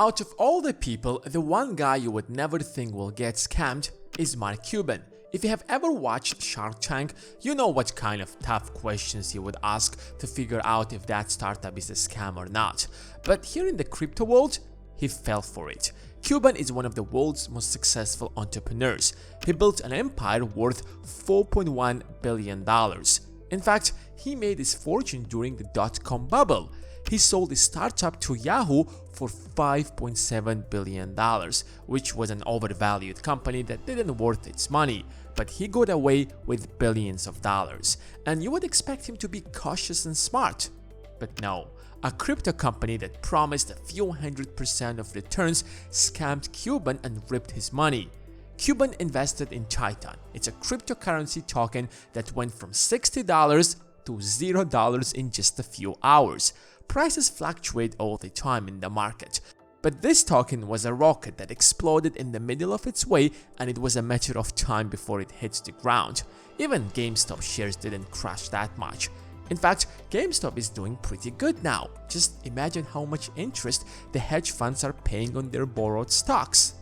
Out of all the people, the one guy you would never think will get scammed is Mark Cuban. If you have ever watched Shark Tank, you know what kind of tough questions he would ask to figure out if that startup is a scam or not. But here in the crypto world, he fell for it. Cuban is one of the world's most successful entrepreneurs. He built an empire worth $4.1 billion. In fact, he made his fortune during the dot-com bubble. He sold his startup to Yahoo for $5.7 billion, which was an overvalued company that didn't worth its money, but he got away with billions of dollars. And you would expect him to be cautious and smart. But no, a crypto company that promised a few 100% of returns scammed Cuban and ripped his money. Cuban invested in Titan. It's a cryptocurrency token that went from $60 to $0 in just a few hours. Prices fluctuate all the time in the market, but this token was a rocket that exploded in the middle of its way, and it was a matter of time before it hits the ground. Even GameStop shares didn't crash that much. In fact, GameStop is doing pretty good now. Just imagine how much interest the hedge funds are paying on their borrowed stocks.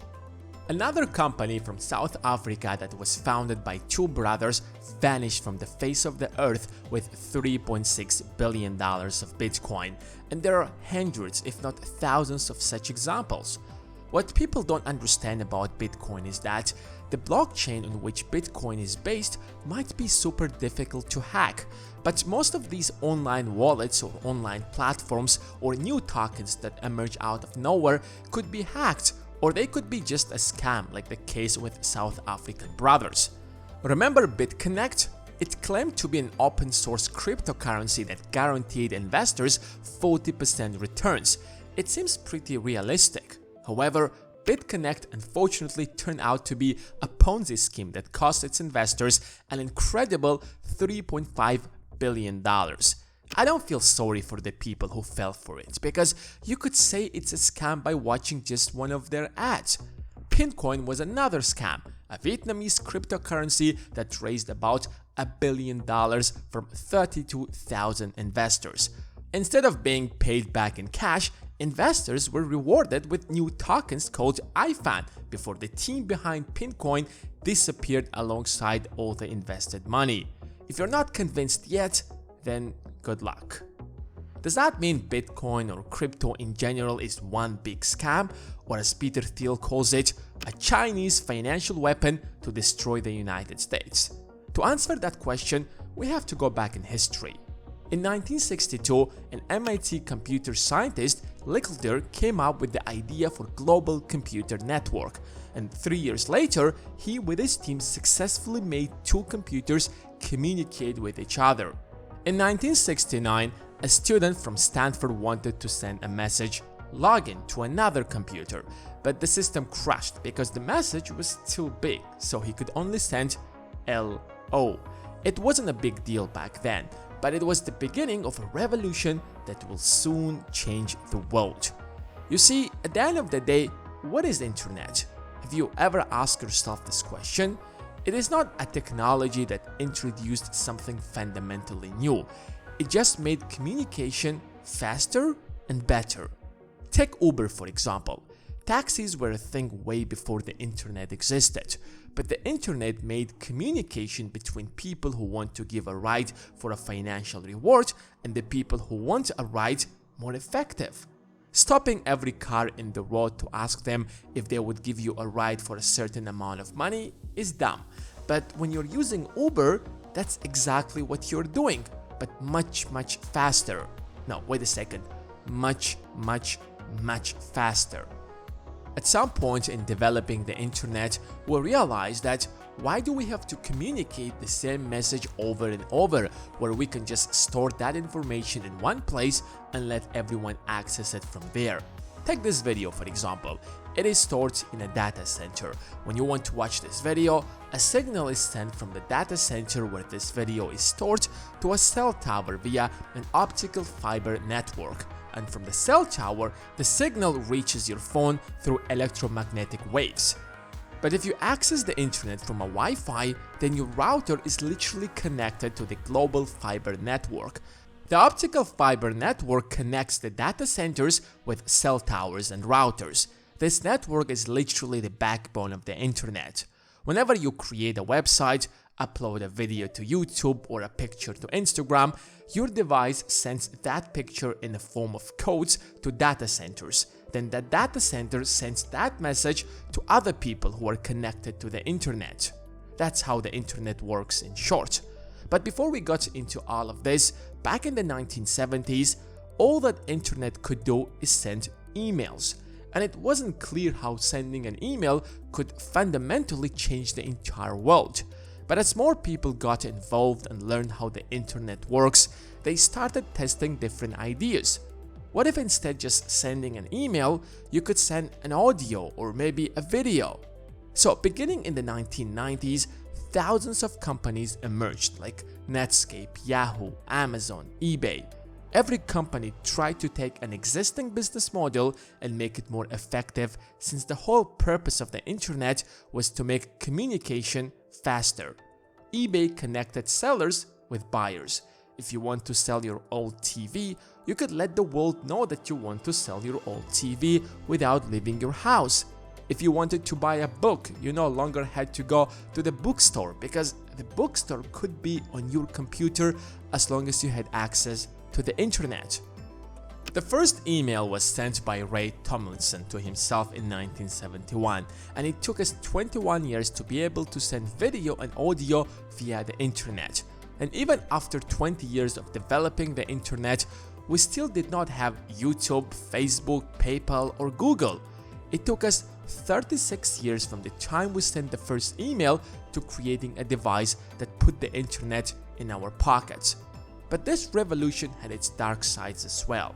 Another company from South Africa that was founded by two brothers vanished from the face of the earth with $3.6 billion of Bitcoin, and there are hundreds if not thousands of such examples. What people don't understand about Bitcoin is that the blockchain on which Bitcoin is based might be super difficult to hack, but most of these online wallets or online platforms or new tokens that emerge out of nowhere could be hacked, or they could be just a scam like the case with South African brothers. Remember BitConnect? It claimed to be an open source cryptocurrency that guaranteed investors 40% returns. It seems pretty realistic. However, BitConnect unfortunately turned out to be a Ponzi scheme that cost its investors an incredible $3.5 billion. I don't feel sorry for the people who fell for it, because you could say it's a scam by watching just one of their ads. Pincoin was another scam, a Vietnamese cryptocurrency that raised about $1 billion from 32,000 investors. Instead of being paid back in cash, investors were rewarded with new tokens called IFAN before the team behind Pincoin disappeared alongside all the invested money. If you're not convinced yet, then good luck. Does that mean Bitcoin or crypto in general is one big scam, or as Peter Thiel calls it, a Chinese financial weapon to destroy the United States? To answer that question, we have to go back in history. In 1962, an MIT computer scientist, Licklider, came up with the idea for global computer network, and 3 years later, he with his team successfully made two computers communicate with each other. In 1969, a student from Stanford wanted to send a message login to another computer, but the system crashed because the message was too big, so he could only send LO. It wasn't a big deal back then, but it was the beginning of a revolution that will soon change the world. You see, at the end of the day, what is the internet? Have you ever asked yourself this question? It is not a technology that introduced something fundamentally new. It just made communication faster and better. Take Uber for example. Taxis were a thing way before the internet existed, but the internet made communication between people who want to give a ride for a financial reward and the people who want a ride more effective. Stopping every car in the road to ask them if they would give you a ride for a certain amount of money is dumb. But when you're using Uber, that's exactly what you're doing, but much faster. No, wait a second. Much faster. At some point in developing the internet, we realized that why do we have to communicate the same message over and over, where we can just store that information in one place and let everyone access it from there? Take this video for example. It is stored in a data center. When you want to watch this video, a signal is sent from the data center where this video is stored to a cell tower via an optical fiber network. And from the cell tower, the signal reaches your phone through electromagnetic waves. But if you access the internet from a Wi-Fi, then your router is literally connected to the global fiber network. The optical fiber network connects the data centers with cell towers and routers. This network is literally the backbone of the internet. Whenever you create a website, upload a video to YouTube or a picture to Instagram, your device sends that picture in the form of codes to data centers. Then the data center sends that message to other people who are connected to the internet. That's how the internet works in short. But before we got into all of this, back in the 1970s, all that internet could do is send emails. And it wasn't clear how sending an email could fundamentally change the entire world. But as more people got involved and learned how the internet works, they started testing different ideas. What if instead just sending an email, you could send an audio or maybe a video? So beginning in the 1990s, thousands of companies emerged like Netscape, Yahoo, Amazon, eBay. Every company tried to take an existing business model and make it more effective, since the whole purpose of the internet was to make communication faster. eBay connected sellers with buyers. If you want to sell your old TV, you could let the world know that you want to sell your old TV without leaving your house. If you wanted to buy a book, you no longer had to go to the bookstore, because the bookstore could be on your computer as long as you had access to the internet. The first email was sent by Ray Tomlinson to himself in 1971, and it took us 21 years to be able to send video and audio via the internet. And even after 20 years of developing the internet, we still did not have YouTube, Facebook, PayPal, or Google. It took us 36 years from the time we sent the first email to creating a device that put the internet in our pockets. But this revolution had its dark sides as well.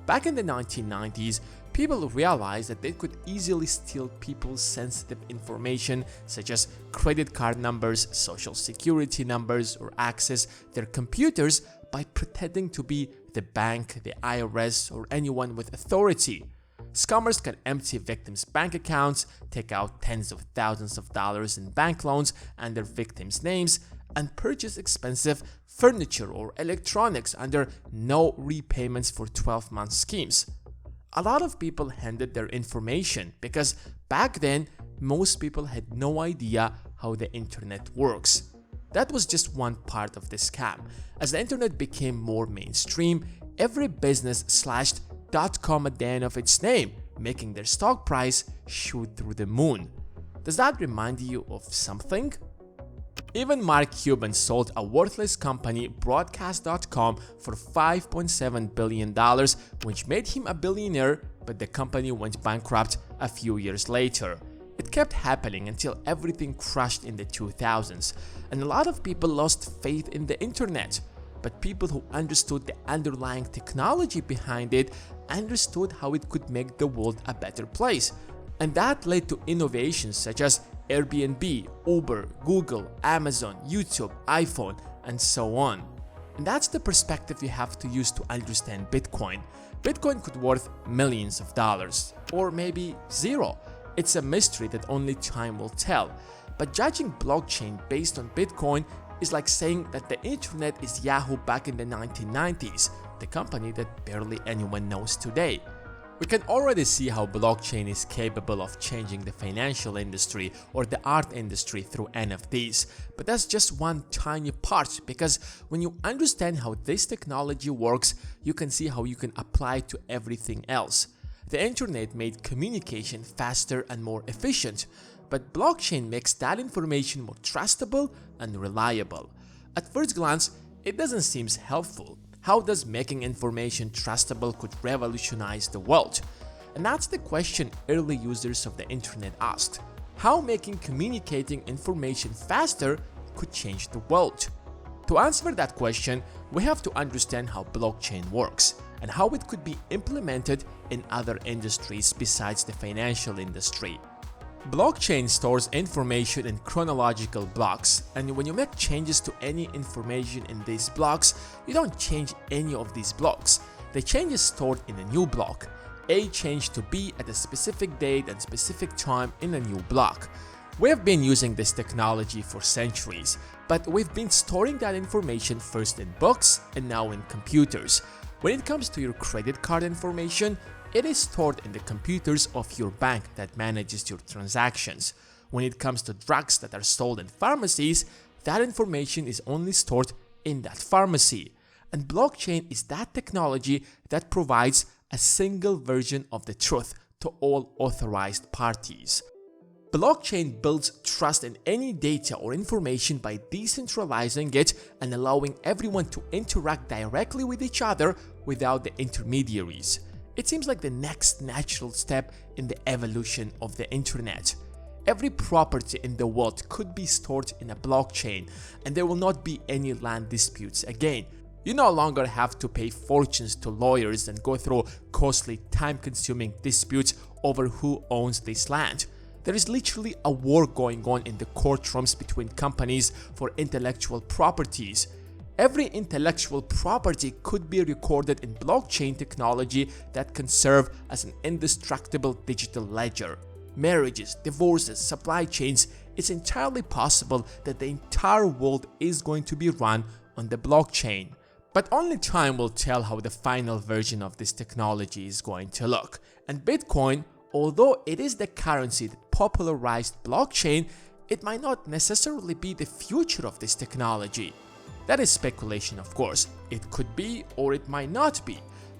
Back in the 1990s, people realized that they could easily steal people's sensitive information such as credit card numbers, social security numbers, or access their computers by pretending to be the bank, the IRS, or anyone with authority. Scammers can empty victims' bank accounts, take out tens of thousands of dollars in bank loans under victims' names, and purchase expensive furniture or electronics under no repayments for 12-month schemes. A lot of people handed their information because back then most people had no idea how the internet works. That was just one part of the scam. As the internet became more mainstream, every business slashed .com at the end of its name, making their stock price shoot through the moon. Does that remind you of something? Even Mark Cuban sold a worthless company, Broadcast.com, for $5.7 billion, which made him a billionaire, but the company went bankrupt a few years later. It kept happening until everything crashed in the 2000s, and a lot of people lost faith in the internet. But people who understood the underlying technology behind it understood how it could make the world a better place. And that led to innovations such as Airbnb, Uber, Google, Amazon, YouTube, iPhone, and so on. And that's the perspective you have to use to understand Bitcoin. Bitcoin could worth millions of dollars, or maybe zero. It's a mystery that only time will tell. But judging blockchain based on Bitcoin is like saying that the internet is Yahoo back in the 1990s, the company that barely anyone knows today. We can already see how blockchain is capable of changing the financial industry or the art industry through NFTs, but that's just one tiny part, because when you understand how this technology works, you can see how you can apply it to everything else. The internet made communication faster and more efficient, but blockchain makes that information more trustable and reliable. At first glance, it doesn't seem helpful. How does making information trustable could revolutionize the world? And that's the question early users of the internet asked. How making communicating information faster could change the world? To answer that question, we have to understand how blockchain works and how it could be implemented in other industries besides the financial industry. Blockchain stores information in chronological blocks, and when you make changes to any information in these blocks, you don't change any of these blocks. The change is stored in a new block. A changed to B at a specific date and specific time in a new block. We have been using this technology for centuries, but we've been storing that information first in books and now in computers. When it comes to your credit card information, it is stored in the computers of your bank that manages your transactions. When it comes to drugs that are sold in pharmacies, that information is only stored in that pharmacy. And blockchain is that technology that provides a single version of the truth to all authorized parties. Blockchain builds trust in any data or information by decentralizing it and allowing everyone to interact directly with each other without the intermediaries. It seems like the next natural step in the evolution of the internet. Every property in the world could be stored in a blockchain, and there will not be any land disputes again. You no longer have to pay fortunes to lawyers and go through costly, time-consuming disputes over who owns this land. There is literally a war going on in the courtrooms between companies for intellectual properties. Every intellectual property could be recorded in blockchain technology that can serve as an indestructible digital ledger. Marriages, divorces, supply chains, it's entirely possible that the entire world is going to be run on the blockchain. But only time will tell how the final version of this technology is going to look. And Bitcoin, although it is the currency that popularized blockchain, it might not necessarily be the future of this technology. That is speculation, of course. It could be or it might not be.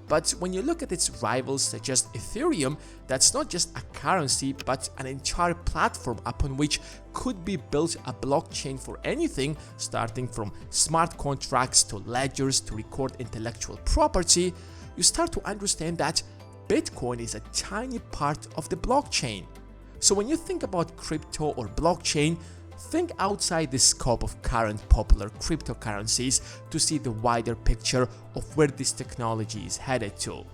But when you look at its rivals such as Ethereum, that's not just a currency but an entire platform upon which could be built a blockchain for anything, starting from smart contracts to ledgers to record intellectual property. You start to understand that Bitcoin is a tiny part of the blockchain. So when you think about crypto or blockchain, think outside the scope of current popular cryptocurrencies to see the wider picture of where this technology is headed to.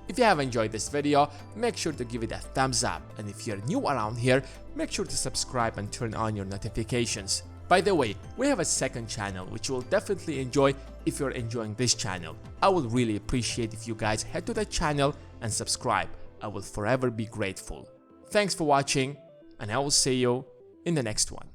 If you have enjoyed this video, make sure to give it a thumbs up, and if you're new around here, make sure to subscribe and turn on your notifications. By the way, we have a second channel which you will definitely enjoy if you're enjoying this channel. I would really appreciate if you guys head to that channel and subscribe. I will forever be grateful. Thanks for watching, and I will see you in the next one.